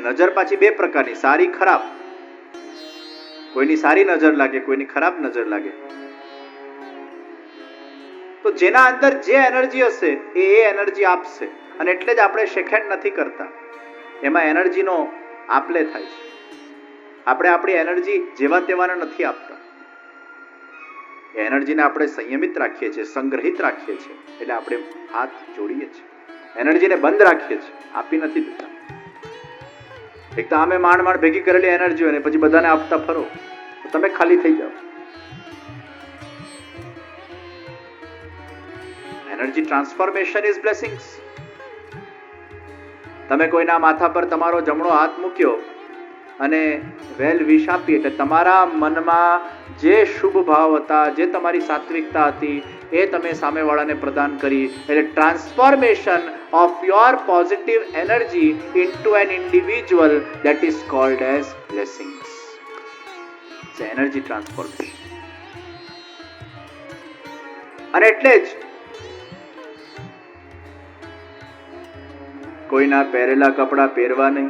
નજર પાછી બે પ્રકારની, સારી ખરાબ. કોઈની સારી નજર લાગે, કોઈની ખરાબ નજર લાગે. તો જેના અંદર જે એનર્જી હશે એ એનર્જી આપશે. અને એટલે જ આપણે શેખેન્ડ નથી કરતા, એમાં એનર્જીનો આપલે થાય છે. આપણે આપણી એનર્જી જેવા તેવાને નથી આપતા. એનર્જીને આપણે સંયમિત રાખીએ છીએ, સંગ્રહિત રાખીએ છીએ. એટલે આપણે હાથ જોડીએ છીએ, એનર્જીને બંધ રાખીએ છીએ, આપી નથી દેતા. એક તો આમે માંડ માંડ ભેગી કરેલી એનર્જી હોય ને પછી બધાને આપતા ફરો તો તમે ખાલી થઈ જાઓ. Energy transformation is blessings. તમે કોઈના માથા પર તમારો જમણો હાથ મૂક્યો અને વેલ વિશ આપી, એટલે તમારા મનમાં જે શુભ ભાવ હતા, જે તમારી સાત્વિકતા હતી, એ તમે સામેવાળાને પ્રદાન કરી. એટલે transformation of your positive energy into N individual, that is called as blessings. Energy transformation. અને એટલે જ કોઈના પહેરેલા કપડા પહેરવા નહીં,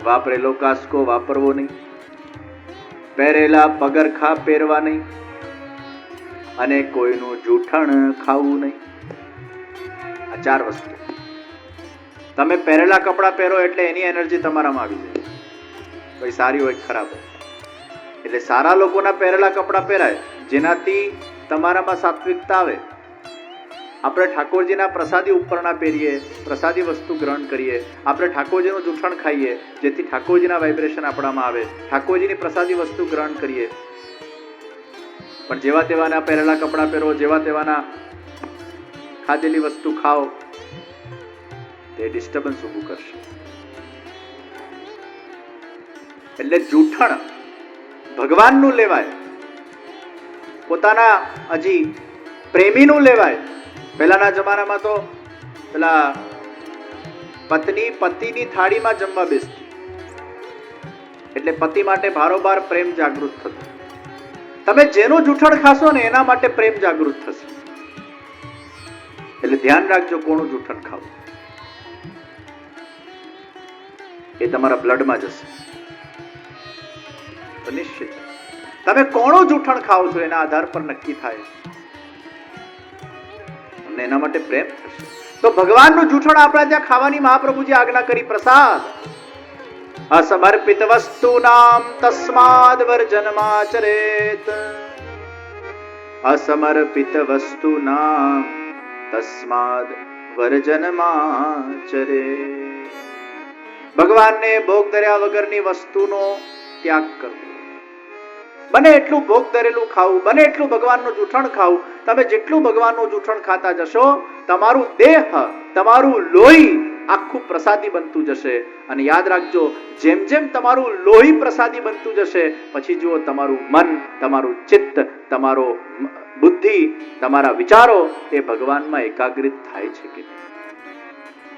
વાપરેલો કાસ્કો વાપરવો નહીં, પહેરેલા પગરખા પહેરવા નહીં, અને કોઈનું જૂઠણ ખાવું નહીં. આ 4 વસ્તુ. તમે પહેરેલા કપડા પહેરો એટલે એની એનર્જી તમારામાં આવી જાય, કોઈ સારી હોય ખરાબ હોય. એટલે સારા લોકોના પહેરેલા કપડા પહેરાય જેનાથી તમારામાં સાત્વિકતા આવે. આપણે ઠાકોરજીના પ્રસાદી ઉપરના પહેરીએ, પ્રસાદી વસ્તુ ગ્રહણ કરીએ, આપણે ઠાકોરજીનું જૂઠણ ખાઈએ જેથી ઠાકોરજીના વાઇબ્રેશન આપણામાં આવે, ઠાકોરજીની પ્રસાદી વસ્તુ ગ્રહણ કરીએ. પણ જેવા તેવાના પહેરેલા કપડાં પહેરો, જેવા તેવાના ખાધેલી વસ્તુ ખાઓ, તે ડિસ્ટર્બન્સ ઊભું કરશે. એટલે જૂઠણ ભગવાનનું લેવાય, પોતાના હજી પ્રેમીનું લેવાય. પહેલાના જમાનામાં તો પેલા પત્ની પતિની થાળીમાં જમવા બેસતી, એટલે પતિ માટે ભારોભાર પ્રેમ જાગૃત થતો. તમે જેનું જૂઠણ ખાશો ને એના માટે પ્રેમ જાગૃત થશે. એટલે ધ્યાન રાખજો કોનું જૂઠણ ખાવું, એ તમારા બ્લડમાં જશે. તો નિશ્ચિત તમે કોનું જૂઠણ ખાઓ છો એના આધાર પર નક્કી થાય, એના માટે પ્રેમ થશે. તો ભગવાનનું જૂઠણ આપણા ત્યાં ખાવાની મહાપ્રભુજી આજ્ઞા કરી. પ્રસાદ અસમર્પિત વસ્તુનામ તસ્માદ વર્જનમાચરેત. અસમર્પિત વસ્તુનામ તસ્માદ વર્જનમાચરેત. ભગવાનને ભોગ ધર્યા વગરની વસ્તુનો ત્યાગ કરવો. બને એટલું ભોગ ધરેલું ખાવું, બને એટલું ભગવાનનું જૂઠણ ખાવું. તમે જેટલું ભગવાનનું જૂઠણ ખાતા જશો, તમારું દેહ, તમારું લોહી આખું પ્રસાદી બનતું જશે. અને યાદ રાખજો, જેમ જેમ તમારું લોહી પ્રસાદી બનતું જશે, પછી જુઓ તમારું મન, તમારું ચિત્ત, તમારો બુદ્ધિ, તમારા વિચારો એ ભગવાનમાં એકાગ્રિત થાય છે કે નહીં.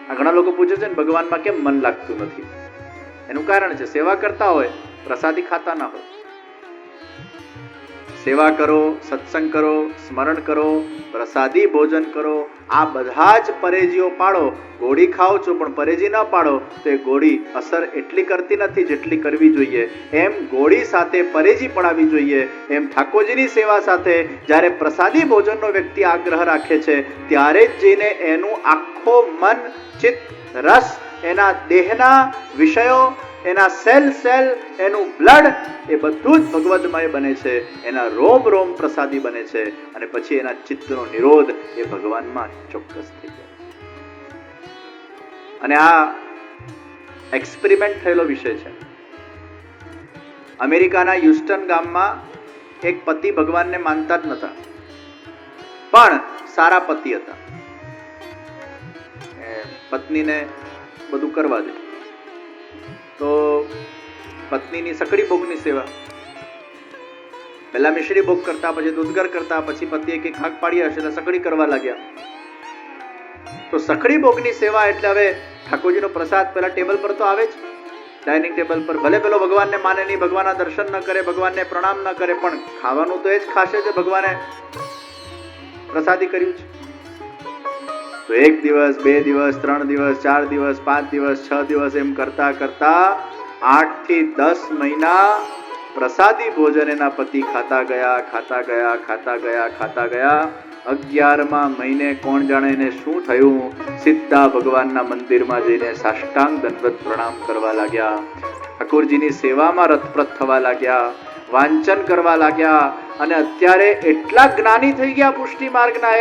આ ઘણા લોકો પૂછે છે ને ભગવાનમાં કેમ મન લાગતું નથી. એનું કારણ છે સેવા કરતા હોય, પ્રસાદી ખાતા ના હોય. સેવા કરો, સત્સંગ કરો, સ્મરણ કરો, પ્રસાદી ભોજન કરો, આ બધા જ પરેજીઓ પાડો. ગોળી ખાઓ છો પણ પરેજી ન પાડો તો એ ગોળી અસર એટલી કરતી નથી જેટલી કરવી જોઈએ. એમ ગોળી સાથે પરેજી પડાવી જોઈએ. એમ ઠાકોરજીની સેવા સાથે જ્યારે પ્રસાદી ભોજનનો વ્યક્તિ આગ્રહ રાખે છે ત્યારે જ જઈને એનું આખો મન, ચિત્ત, રસ, એના દેહના વિષયો, એના સેલ, એનું બ્લડ, એ બધું જ ભગવદમય બને છે. એના રોમ રોમ પ્રસાદી બને છે. અને પછી એના ચિત્તનો નિરોધ એ ભગવાનમાં ચોક્કસ થઈ જાય. અને આ એક્સપેરિમેન્ટ થયેલો વિષય છે. અમેરિકાના હ્યુસ્ટન ગામમાં એક પતિ ભગવાનને માનતા જ નતા, પણ સારા પતિ હતા. પત્નીને બધું કરવા દે. તો પત્નીની સકડી ભોગની સેવા, પહેલા મિશ્રી ભોગ કરતા, પછી દૂધગર કરતા, પછી પતિએ કે ખાક પાડી હશે એટલે સકડી કરવા લાગ્યા. તો સકડી ભોગની સેવા એટલે હવે ઠાકોરજીનો પ્રસાદ પેલા ટેબલ પર તો આવે જ, ડાઇનિંગ ટેબલ પર. ભલે પેલો ભગવાનને માને નહીં, ભગવાનના દર્શન ન કરે, ભગવાનને પ્રણામ ન કરે, પણ ખાવાનું તો એ જ ખાશે જે ભગવાને પ્રસાદી કર્યું છે. તો 1 દિવસ 2 દિવસ 3 દિવસ 4 દિવસ 5 દિવસ 6 દિવસ એમ કરતા કરતા 8 થી 10 મહિના પ્રસાદી ભોજન એના પતિ ખાતા ગયા. 11મા મહિને કોણ જાણે એને શું થયું, સીધા ભગવાનના મંદિરમાં જઈને સાષ્ટાંગ દંડવત પ્રણામ કરવા લાગ્યા. ઠાકોરજીની સેવામાં રતપ્રત થવા લાગ્યા, વાંચન કરવા લાગ્યા. અને અત્યારે એટલા જ્ઞાની થઈ ગયા પુષ્ટિ માર્ગના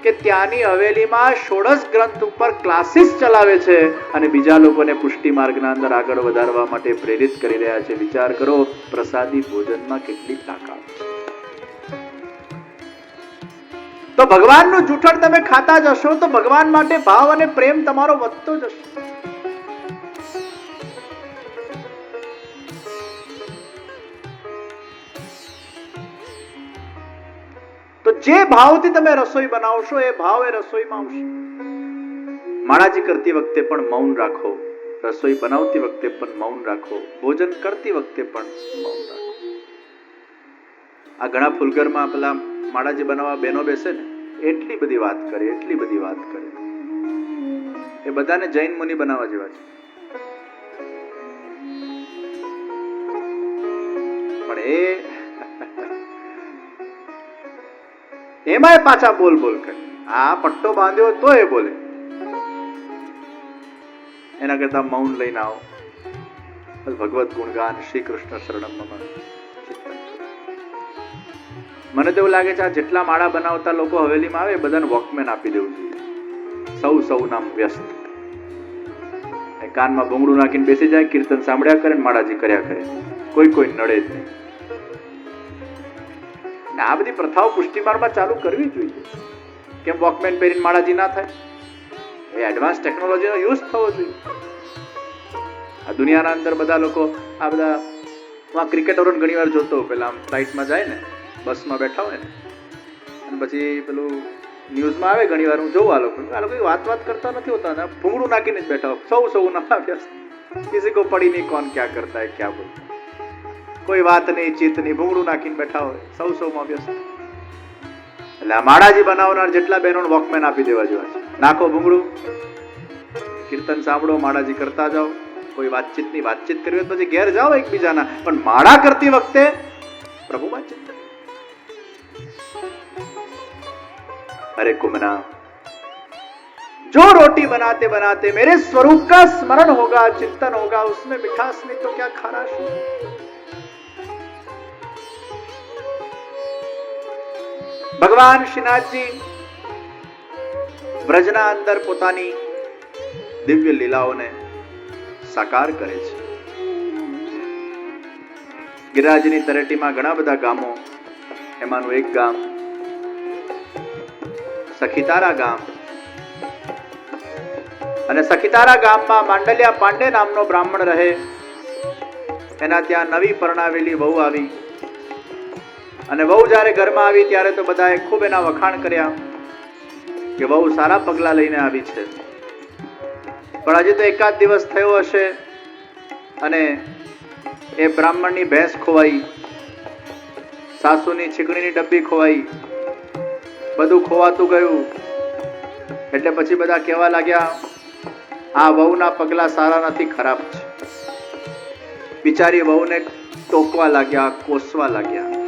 કે ત્યાંની હવેલીમાં 16 ગ્રંથ ઉપર ક્લાસીસ ચલાવે છે અને બીજા લોકોને પુષ્ટિ માર્ગના અંદર આગળ વધારવા માટે પ્રેરિત કરી રહ્યા છે. વિચાર કરો, પ્રસાદી ભોજનમાં કેટલી તાકાત છે. તો ભગવાનનું જૂઠણ તમે ખાતા જશો તો ભગવાન માટે ભાવ અને પ્રેમ તમારો વધતો જશે. તો જે ભાવથી તમે રસોઈ બનાવશો એ ભાવ એ રસોઈમાં આવશે. માળાજી કરતી વખતે પણ મૌન રાખો, રસોઈ બનાવતી વખતે પણ મૌન રાખો, ભોજન કરતી વખતે પણ મૌન રાખો. આ ઘણા ફુલગરમાં પેલા માળાજી બનાવવા બહેનો બેસે ને, એટલી બધી વાત કરે એ બધાને જૈન મુનિ બનાવવા જેવા છે. પણ એમાંય પાછા બોલ કરે. આ પટ્ટો બાંધ્યો તો એ બોલે. એના કરતા મૌન લઈને આવો. ભગવત ગુણગાન, શ્રી કૃષ્ણ શરણમ મમ. મને તો એવું લાગે છે આ જેટલા માળા બનાવતા લોકો હવેલીમાં આવે બધાને વોકમેન આપી દેવું જોઈએ. સૌ નામ વ્યસ્ત, કાનમાં ભૂંગળું નાખીને બેસી જાય, કીર્તન સાંભળ્યા કરે, માળાજી કર્યા કરે, કોઈ નડે જ નહીં. આ બધી પ્રથાઓ પુષ્ટિમાર્ગમાં ચાલુ કરવી જોઈએ. કેમ વોકમેન પહેરીને માળાજી ના થાય? એ એડવાન્સ ટેકનોલોજીનો યુઝ થવો જોઈએ. આ દુનિયાના અંદર બધા લોકો આ બધા ક્રિકેટરોને ઘણી વાર જોતો, પેલા આમ ફ્લાઇટમાં જાય ને, બસમાં બેઠા હોય ને, અને પછી પેલું ન્યૂઝમાં આવે ઘણી વાર, હું જોઉં આ લોકો વાત કરતા નથી હોતા ને, ભૂંગળું નાખીને જ બેઠા હોય. સૌ ના વ્યસ્ત, કિસી કો પડી નહીં કોણ ક્યાં કરતા હે ક્યાં બોલતા, કોઈ વાત નહીં, ચિત્ત નહીં, ભૂંગળું નાખીને બેઠા હોય, સૌમાં વ્યસ્ત. એટલે આ માળાજી બનાવનાર જેટલા બહેનો વોકમેન આપી દેવા જેવા છે. નાખો ભૂંગળું, કીર્તન સાંભળો, માળાજી કરતા જાઓ. કોઈ વાતચીત કરવી હોય પછી ઘેર જાઓ એકબીજાના, પણ માળા કરતી વખતે પ્રભુમાં ચિંતન. अरे कुमना, जो रोटी बनाते बनाते मेरे स्वरूप का स्मरण होगा, चिंतन होगा, उसमें मिठास नहीं तो क्या खाराश हो. भगवान श्रीनाथजी ब्रजना अंदर પોતાની દિવ્ય લીલાઓને સાકાર કરે છે. ગિરિરાજની તળેટીમાં ઘણા બધા ગામો, એમાંનું એક ગામ સખીતારા ગામ. અને સખીતારા ગામમાં માંડલિયા પાંડે નામનો બ્રાહ્મણ રહે. એના ત્યાં નવી પરણાવેલી વહુ આવી, અને વહુ જ્યારે ઘરમાં આવી ત્યારે તો બધાએ ખૂબ એના વખાણ કર્યા કે વહુ સારા પગલા લઈને આવી છે. પણ હજી તો એકાદ દિવસ થયો હશે અને એ બ્રાહ્મણની ભેંસ ખોવાઈ, સાસુની છીકણીની ડબ્બી ખોવાઈ, બધું ખોવાતું ગયું. એટલે પછી બધા કહેવા લાગ્યા, આ વહુના પગલા સારા નથી, ખરાબ છે. બિચારી વહુને ટોકવા લાગ્યા, કોસવા લાગ્યા.